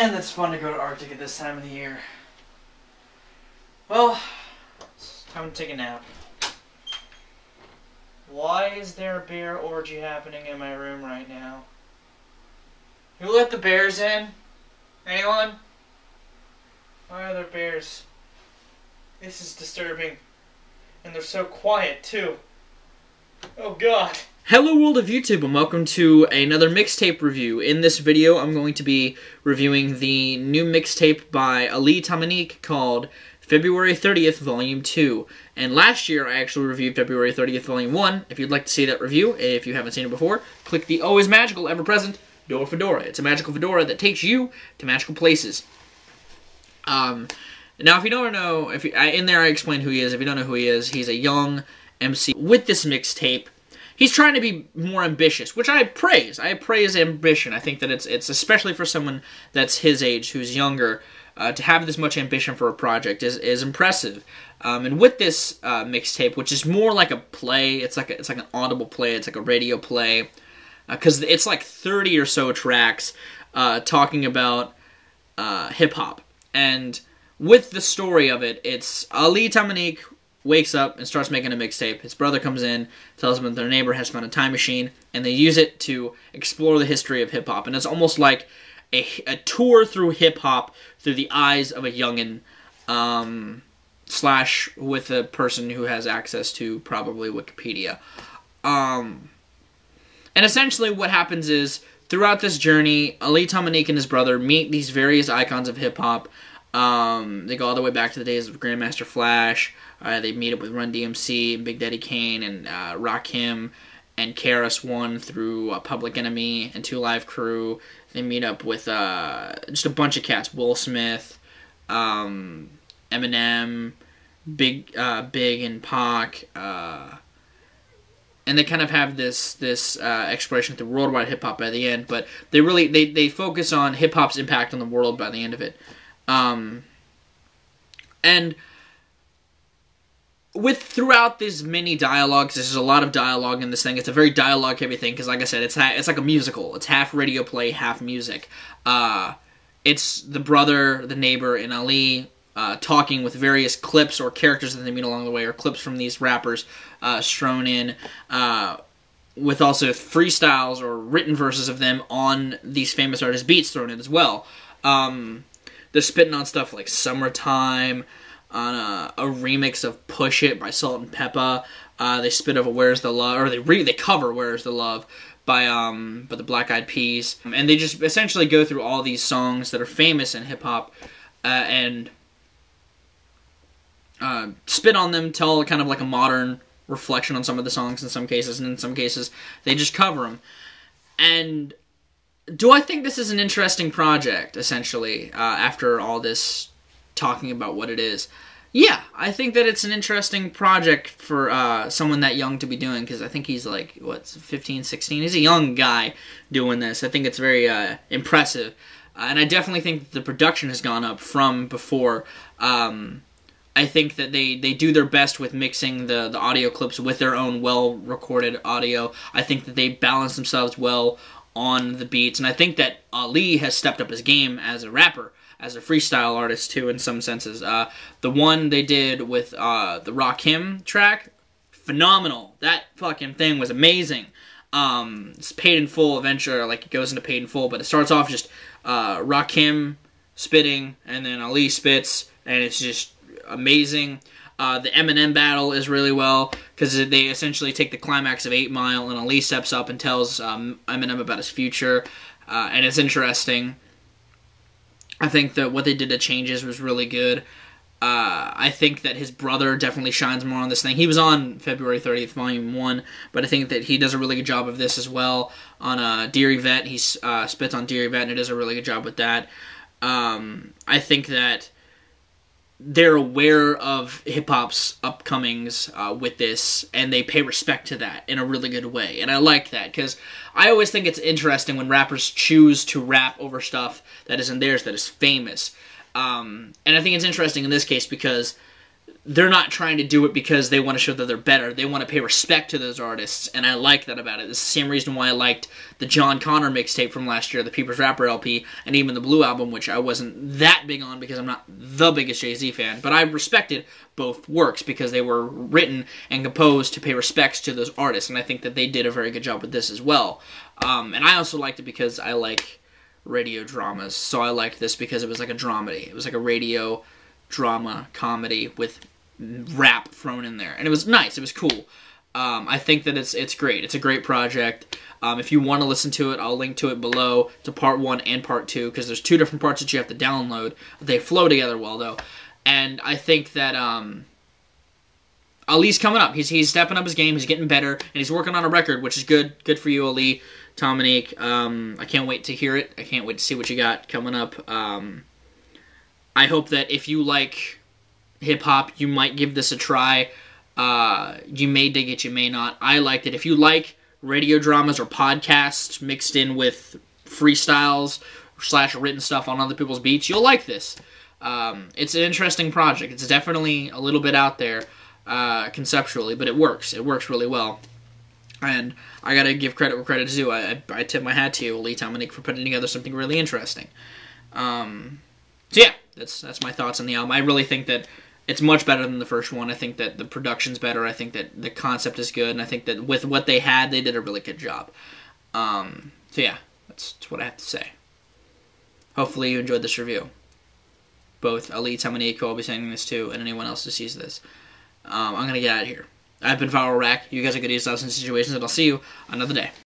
Man, that's fun to go to Arctic at this time of the year. Well, it's time to take a nap. Why is there a bear orgy happening in my room right now? Who let the bears in? Anyone? Why are there bears? This is disturbing. And they're so quiet, too. Oh, God. Hello world of YouTube and welcome to another mixtape review. In this video I'm going to be reviewing the new mixtape by Tomineek called February 30th Volume 2. And last year I actually reviewed February 30th Volume 1. If you'd like to see that review, if you haven't seen it before, click the always magical, ever-present Door Fedora. It's a magical fedora that takes you to magical places. Now if you don't know, in there I explained who he is. If you don't know who he is, he's a young MC. With this mixtape, he's trying to be more ambitious, which I praise. I praise ambition. I think that it's especially for someone that's his age, who's younger, to have this much ambition for a project is impressive. And with this mixtape, which is more like a play, it's like an audible play, it's like a radio play, because it's like 30 or so tracks talking about hip hop. And with the story of it, it's Tomineek wakes up and starts making a mixtape. His brother comes in, tells him that their neighbor has found a time machine, and they use it to explore the history of hip-hop. And it's almost like a tour through hip-hop through the eyes of a youngin', slash with a person who has access to probably Wikipedia. And essentially what happens is, throughout this journey, Tomineek and his brother meet these various icons of hip-hop. They go all the way back to the days of Grandmaster Flash. They meet up with Run DMC, and Big Daddy Kane, and Rakim, and KRS-One through Public Enemy and 2 Live Crew. They meet up with just a bunch of cats. Will Smith, Eminem, Big and Pac, and they kind of have this exploration through worldwide hip hop by the end. But they really they focus on hip hop's impact on the world by the end of it. And throughout these mini dialogues, there's a lot of dialogue in this thing. It's a very dialogue-heavy thing, because like I said, it's like a musical. It's half radio play, half music. It's the brother, the neighbor, and Ali talking with various clips or characters that they meet along the way, or clips from these rappers strewn in, with also freestyles or written verses of them on these famous artists' beats thrown in as well. They're spitting on stuff like Summertime, on a remix of Push It by Salt and Peppa. They spit over Where's the Love, or they cover Where's the Love by the Black Eyed Peas. And they just essentially go through all these songs that are famous in hip-hop and spit on them, tell kind of like a modern reflection on some of the songs in some cases, and in some cases they just cover them. And do I think this is an interesting project, essentially, after all this talking about what it is? Yeah, I think that it's an interesting project for someone that young to be doing, because I think he's like, what, 15, 16? He's a young guy doing this. I think it's very impressive. And I definitely think that the production has gone up from before. I think that they do their best with mixing the audio clips with their own well-recorded audio. I think that they balance themselves well on the beats, and I think that Ali has stepped up his game as a rapper, as a freestyle artist too, in some senses. The one they did with the Rakim track, phenomenal. That fucking thing was amazing. It's paid in full eventually, like it goes into paid in full, but it starts off just Rakim spitting, and then Ali spits, and it's just amazing. The Eminem battle is really well, because they essentially take the climax of 8 Mile, and Ali steps up and tells Eminem about his future, and it's interesting. I think that what they did to Changes was really good. I think that his brother definitely shines more on this thing. He was on February 30th, Volume 1, but I think that he does a really good job of this as well. On Dear Yvette, he spits on Dear Yvette, and he does a really good job with that. I think that they're aware of hip-hop's upcomings with this, and they pay respect to that in a really good way. And I like that, because I always think it's interesting when rappers choose to rap over stuff that isn't theirs, that is famous. And I think it's interesting in this case because they're not trying to do it because they want to show that they're better. They want to pay respect to those artists, and I like that about it. It's the same reason why I liked the John Connor mixtape from last year, the People's Rapper LP, and even the Blue album, which I wasn't that big on because I'm not the biggest Jay-Z fan, but I respected both works because they were written and composed to pay respects to those artists, and I think that they did a very good job with this as well. And I also liked it because I like radio dramas, so I liked this because it was like a dramedy. It was like a radio drama comedy with rap thrown in there, and it was nice. It was cool. I think that it's great. It's a great project. If you want to listen to it, I'll link to it below, to part 1 and part 2, because there's 2 different parts that you have to download. They flow together well, though, and I think that Ali's coming up. He's stepping up his game. He's getting better, and he's working on a record, which is good. Good for you, Ali. Tomineek. I can't wait to hear it. I can't wait to see what you got coming up. I hope that if you like hip-hop, you might give this a try. You may dig it, you may not. I liked it. If you like radio dramas or podcasts mixed in with freestyles / written stuff on other people's beats, you'll like this. It's an interesting project. It's definitely a little bit out there conceptually, but it works. It works really well. And I gotta give credit where credit is due. I tip my hat to you, Ali Tomineek, for putting together something really interesting. So yeah, that's my thoughts on the album. I really think that it's much better than the first one. I think that the production's better. I think that the concept is good. And I think that with what they had, they did a really good job. So yeah, that's what I have to say. Hopefully you enjoyed this review. Both Ali Tomineek, who I'll be sending this to, and anyone else who sees this. I'm going to get out of here. I've been Viralrak. You guys are good at yourselves in situations, and I'll see you another day.